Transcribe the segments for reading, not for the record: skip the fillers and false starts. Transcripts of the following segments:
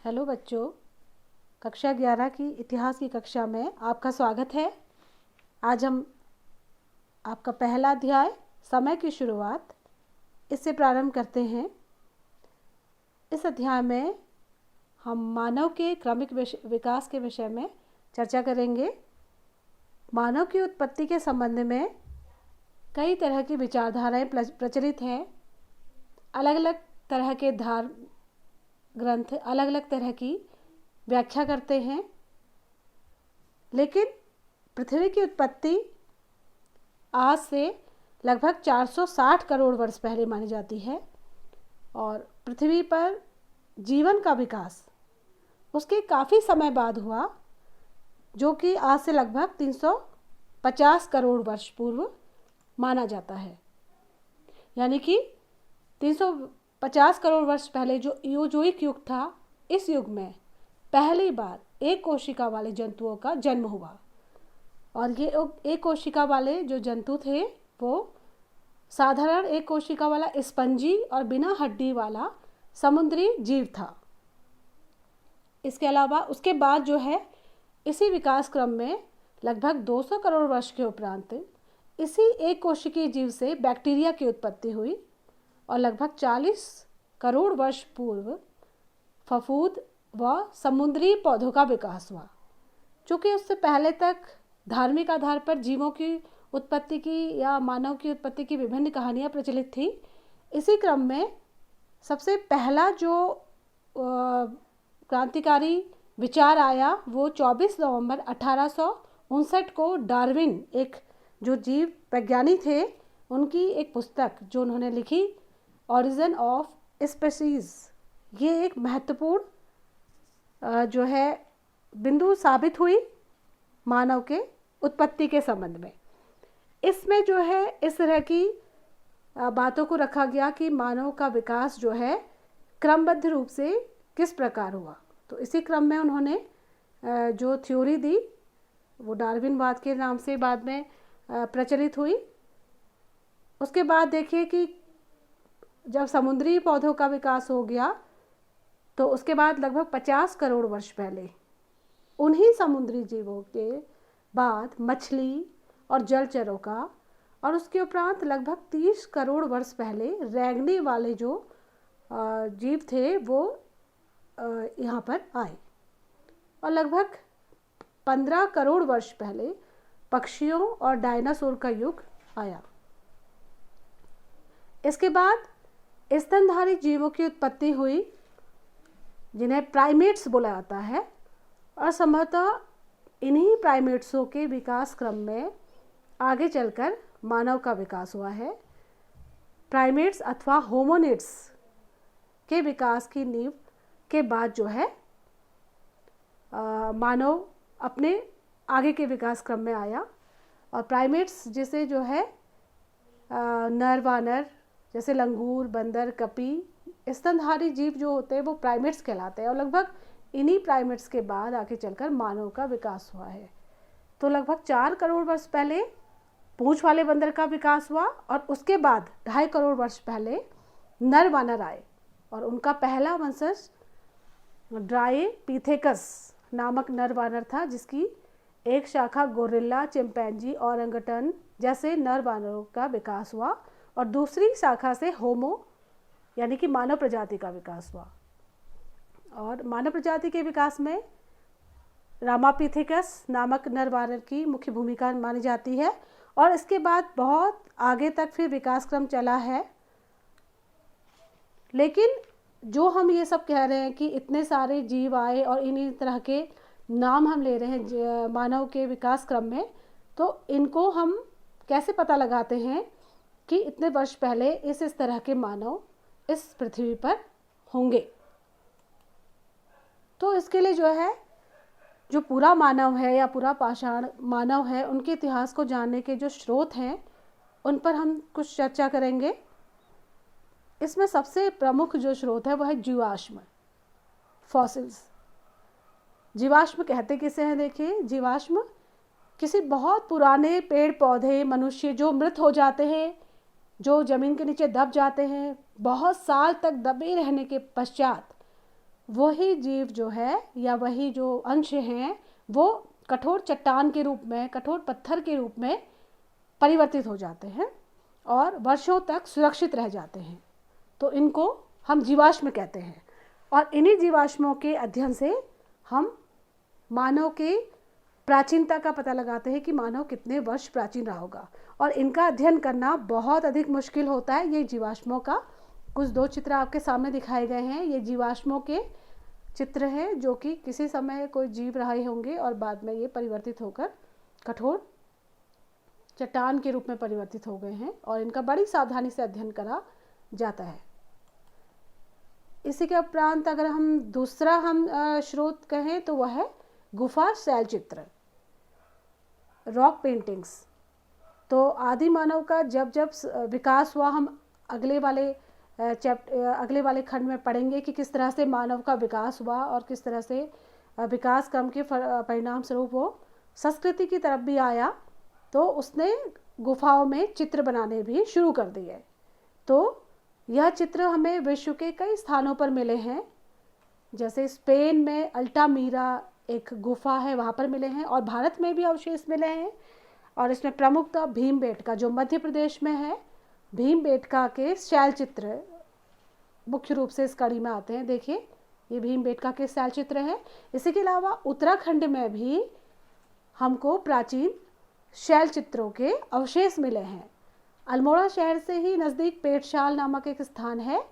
Hello बच्चों, कक्षा 11 की इतिहास की कक्षा में आपका स्वागत है। आज हम आपका पहला अध्याय समय की शुरुआत इससे प्रारंभ करते हैं। इस अध्याय में हम मानव के क्रमिक विकास के विषय में चर्चा करेंगे। मानव की उत्पत्ति के संबंध में कई तरह की विचारधाराएं प्रचलित हैं। अलग अलग तरह के ग्रंथ अलग अलग तरह की व्याख्या करते हैं, लेकिन पृथ्वी की उत्पत्ति आज से लगभग 460 करोड़ वर्ष पहले मानी जाती है और पृथ्वी पर जीवन का विकास उसके काफ़ी समय बाद हुआ, जो कि आज से लगभग 350 करोड़ वर्ष पूर्व माना जाता है। यानी कि 350 करोड़ वर्ष पहले जो इयोजोइक युग था, इस युग में पहली बार एक कोशिका वाले जंतुओं का जन्म हुआ। और ये एक कोशिका वाले जो जंतु थे वो साधारण एक कोशिका वाला स्पंजी और बिना हड्डी वाला समुद्री जीव था। इसके अलावा उसके बाद जो है इसी विकास क्रम में लगभग 200 करोड़ वर्ष के उपरांत इसी एक कोशिकीय जीव से बैक्टीरिया की उत्पत्ति हुई और लगभग 40 करोड़ वर्ष पूर्व फफूंद व समुद्री पौधों का विकास हुआ। चूँकि उससे पहले तक धार्मिक आधार पर जीवों की उत्पत्ति की या मानव की उत्पत्ति की विभिन्न कहानियाँ प्रचलित थी, इसी क्रम में सबसे पहला जो क्रांतिकारी विचार आया वो 24 नवंबर 1859 को डार्विन, एक जो जीव विज्ञानी थे, उनकी एक पुस्तक जो उन्होंने लिखी, ओरिजिन ऑफ स्पीशीज़, ये एक महत्वपूर्ण जो है बिंदु साबित हुई मानव के उत्पत्ति के संबंध में। इसमें जो है इस तरह की बातों को रखा गया कि मानव का विकास जो है क्रमबद्ध रूप से किस प्रकार हुआ। तो इसी क्रम में उन्होंने जो थ्योरी दी वो डार्विनवाद के नाम से बाद में प्रचलित हुई। उसके बाद देखिए कि जब समुद्री पौधों का विकास हो गया तो उसके बाद लगभग 50 करोड़ वर्ष पहले उन्हीं समुद्री जीवों के बाद मछली और जलचरों का, और उसके उपरांत लगभग 30 करोड़ वर्ष पहले रेंगने वाले जो जीव थे वो यहाँ पर आए, और लगभग 15 करोड़ वर्ष पहले पक्षियों और डायनासोर का युग आया। इसके बाद स्तनधारी जीवों की उत्पत्ति हुई जिन्हें प्राइमेट्स बोला जाता है, और संभवतः इन्हीं प्राइमेट्सों के विकास क्रम में आगे चलकर मानव का विकास हुआ है। प्राइमेट्स अथवा होमोनिड्स के विकास की नींव के बाद जो है मानव अपने आगे के विकास क्रम में आया। और प्राइमेट्स जिसे जो है नर वानर जैसे लंगूर, बंदर, कपी, स्तनधारी जीव जो होते हैं वो प्राइमेट्स कहलाते हैं, और लगभग इन्हीं प्राइमेट्स के बाद आगे चलकर मानव का विकास हुआ है। तो लगभग 4 करोड़ वर्ष पहले पूंछ वाले बंदर का विकास हुआ, और उसके बाद 2.5 करोड़ वर्ष पहले नर वानर आए, और उनका पहला वंशज ड्रायोपीथेकस नामक नर वानर था, जिसकी एक शाखा गोरिल्ला, चिंपैंजी, ओरंगटन जैसे नर वानरों का विकास हुआ, और दूसरी शाखा से होमो यानी कि मानव प्रजाति का विकास हुआ। और मानव प्रजाति के विकास में रामापिथेकस नामक नर वानर की मुख्य भूमिका मानी जाती है, और इसके बाद बहुत आगे तक फिर विकास क्रम चला है। लेकिन जो हम ये सब कह रहे हैं कि इतने सारे जीव आए और इन्हीं तरह के नाम हम ले रहे हैं मानव के विकास क्रम में, तो इनको हम कैसे पता लगाते हैं कि इतने वर्ष पहले इस तरह के मानव इस पृथ्वी पर होंगे। तो इसके लिए जो है जो पूरा मानव है या पूरा पाषाण मानव है, उनके इतिहास को जानने के जो स्रोत हैं उन पर हम कुछ चर्चा करेंगे। इसमें सबसे प्रमुख जो स्रोत है वह है जीवाश्म, फॉसिल्स। जीवाश्म कहते किसे हैं? देखिए, जीवाश्म किसी बहुत पुराने पेड़ पौधे, मनुष्य जो मृत हो जाते हैं, जो ज़मीन के नीचे दब जाते हैं, बहुत साल तक दबे रहने के पश्चात वही जीव जो है या वही जो अंश हैं वो कठोर चट्टान के रूप में, कठोर पत्थर के रूप में परिवर्तित हो जाते हैं और वर्षों तक सुरक्षित रह जाते हैं। तो इनको हम जीवाश्म कहते हैं और इन्हीं जीवाश्मों के अध्ययन से हम मानव के प्राचीनता का पता लगाते हैं कि मानव कितने वर्ष प्राचीन रहा होगा। और इनका अध्ययन करना बहुत अधिक मुश्किल होता है। ये जीवाश्मों का कुछ 2 चित्र आपके सामने दिखाए गए हैं। ये जीवाश्मों के चित्र हैं जो कि किसी समय कोई जीव रहे होंगे और बाद में ये परिवर्तित होकर कठोर चट्टान के रूप में परिवर्तित हो गए हैं और इनका बड़ी सावधानी से अध्ययन करा जाता है। इसी के उपरांत अगर हम दूसरा स्रोत कहें तो वह है गुफा शैल चित्र, रॉक पेंटिंग्स। तो आदि मानव का जब जब विकास हुआ, हम अगले वाले खंड में पढ़ेंगे कि किस तरह से मानव का विकास हुआ और किस तरह से विकास क्रम के परिणाम स्वरूप वो संस्कृति की तरफ भी आया। तो उसने गुफाओं में चित्र बनाने भी शुरू कर दिए। तो यह चित्र हमें विश्व के कई स्थानों पर मिले हैं, जैसे स्पेन में अल्टामीरा एक गुफा है, वहाँ पर मिले हैं और भारत में भी अवशेष मिले हैं। और इसमें प्रमुखतः भीमबेटका जो मध्य प्रदेश में है, भीमबेटका के शैल चित्र मुख्य रूप से इस कड़ी में आते हैं। देखिए ये भीमबेटका के शैल चित्र हैं। इसी के अलावा उत्तराखंड में भी हमको प्राचीन शैल चित्रों के अवशेष मिले हैं। अल्मोड़ा शहर से ही नज़दीक पेटशाल नामक एक स्थान है,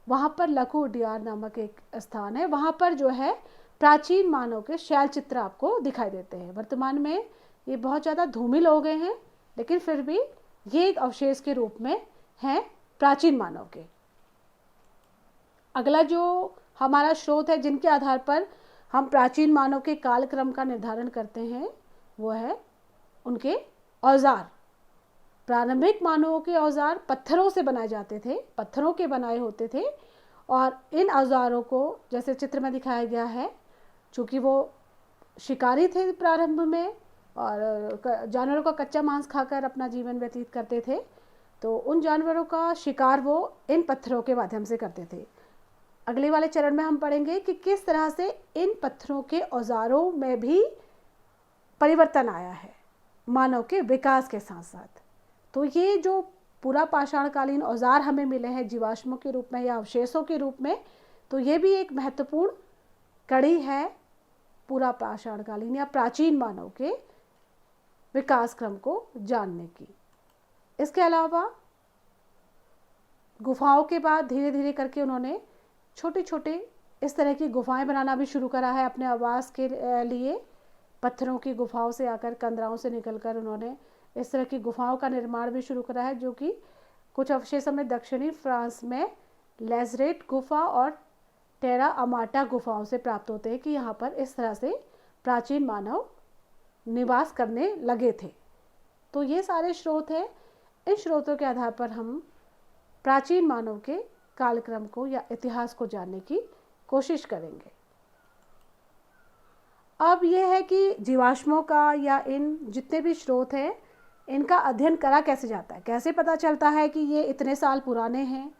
वहाँ पर लखू उडियार नामक एक स्थान है, वहाँ पर जो है प्राचीन मानव के शैल चित्र आपको दिखाई देते हैं। वर्तमान में ये बहुत ज़्यादा धूमिल हो गए हैं, लेकिन फिर भी ये एक अवशेष के रूप में हैं प्राचीन मानव के। अगला जो हमारा स्रोत है जिनके आधार पर हम प्राचीन मानव के कालक्रम का निर्धारण करते हैं वो है उनके औजार। प्रारंभिक मानवों के औजार पत्थरों से बनाए जाते थे, पत्थरों के बनाए होते थे और इन औजारों को जैसे चित्र में दिखाया गया है, चूँकि वो शिकारी थे प्रारंभ में और जानवरों का कच्चा मांस खाकर अपना जीवन व्यतीत करते थे, तो उन जानवरों का शिकार वो इन पत्थरों के माध्यम से करते थे। अगले वाले चरण में हम पढ़ेंगे कि किस तरह से इन पत्थरों के औजारों में भी परिवर्तन आया है मानव के विकास के साथ साथ। तो ये जो पूरा पाषाणकालीन औजार हमें मिले हैं जीवाश्मों के रूप में या अवशेषों के रूप में, तो ये भी एक महत्वपूर्ण कड़ी है पूरा पाषाणकालीन या प्राचीन मानव के विकास क्रम को जानने की। इसके अलावा गुफाओं के बाद धीरे धीरे करके उन्होंने छोटे छोटे इस तरह की गुफाएं बनाना भी शुरू करा है अपने आवास के लिए। पत्थरों की गुफाओं से आकर, कंदराओं से निकलकर उन्होंने इस तरह की गुफाओं का निर्माण भी शुरू करा है, जो कि कुछ अवशेष हमें दक्षिणी फ्रांस में लेजरेट गुफा और टेरा अमाटा गुफाओं से प्राप्त होते हैं कि यहाँ पर इस तरह से प्राचीन मानव निवास करने लगे थे। तो ये सारे स्रोत हैं। इन स्रोतों के आधार पर हम प्राचीन मानव के कालक्रम को या इतिहास को जानने की कोशिश करेंगे। अब यह है कि जीवाश्मों का या इन जितने भी स्रोत हैं इनका अध्ययन करा कैसे जाता है, कैसे पता चलता है कि ये इतने साल पुराने हैं।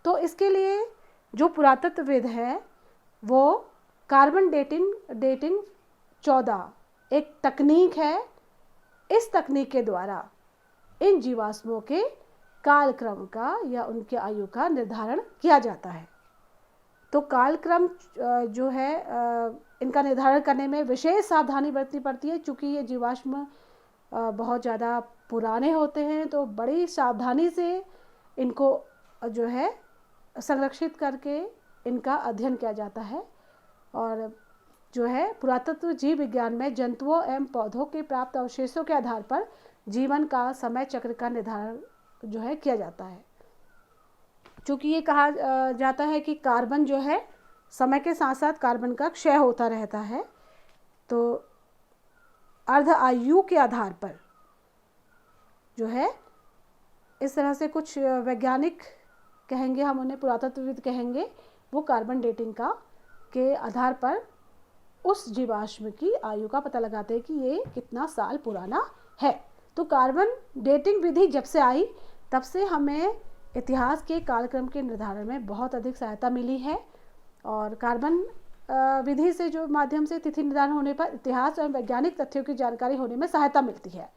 तो इसके लिए जो पुरातत्वविद है वो कार्बन डेटिंग 14 एक तकनीक है। इस तकनीक के द्वारा इन जीवाश्मों के कालक्रम का या उनके आयु का निर्धारण किया जाता है। तो कालक्रम जो है इनका निर्धारण करने में विशेष सावधानी बरतनी पड़ती है, चूँकि ये जीवाश्म बहुत ज़्यादा पुराने होते हैं, तो बड़ी सावधानी से इनको जो है संरक्षित करके इनका अध्ययन किया जाता है। और जो है पुरातत्व जीव विज्ञान में जंतुओं एवं पौधों के प्राप्त अवशेषों के आधार पर जीवन का समय चक्र का निर्धारण जो है किया जाता है। चूँकि ये कहा जाता है कि कार्बन जो है समय के साथ साथ कार्बन का क्षय होता रहता है, तो अर्ध आयु के आधार पर जो है इस तरह से कुछ वैज्ञानिक कहेंगे, हम उन्हें पुरातत्वविद कहेंगे, वो कार्बन डेटिंग का के आधार पर उस जीवाश्म की आयु का पता लगाते हैं कि ये कितना साल पुराना है। तो कार्बन डेटिंग विधि जब से आई तब से हमें इतिहास के कालक्रम के निर्धारण में बहुत अधिक सहायता मिली है। और कार्बन विधि से जो माध्यम से तिथि निर्धारण होने पर इतिहास और वैज्ञानिक तथ्यों की जानकारी होने में सहायता मिलती है।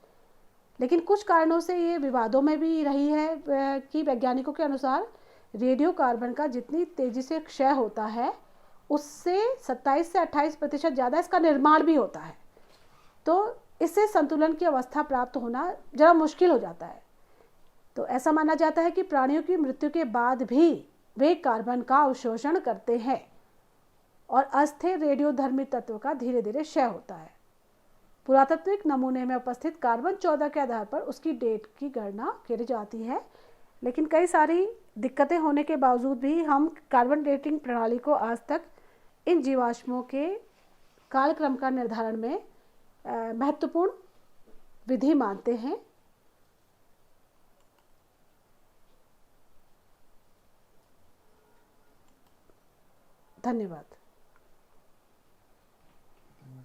लेकिन कुछ कारणों से ये विवादों में भी रही है कि वैज्ञानिकों के अनुसार रेडियो कार्बन का जितनी तेजी से क्षय होता है उससे 27 से 28% ज़्यादा इसका निर्माण भी होता है, तो इससे संतुलन की अवस्था प्राप्त होना ज़रा मुश्किल हो जाता है। तो ऐसा माना जाता है कि प्राणियों की मृत्यु के बाद भी वे कार्बन का अवशोषण करते हैं और अस्थिर रेडियोधर्मी तत्व का धीरे धीरे क्षय होता है। पुरातात्विक नमूने में उपस्थित कार्बन 14 के आधार पर उसकी डेट की गणना की जाती है, लेकिन कई सारी दिक्कतें होने के बावजूद भी हम कार्बन डेटिंग प्रणाली को आज तक इन जीवाश्मों के कालक्रम का निर्धारण में महत्वपूर्ण विधि मानते हैं। धन्यवाद।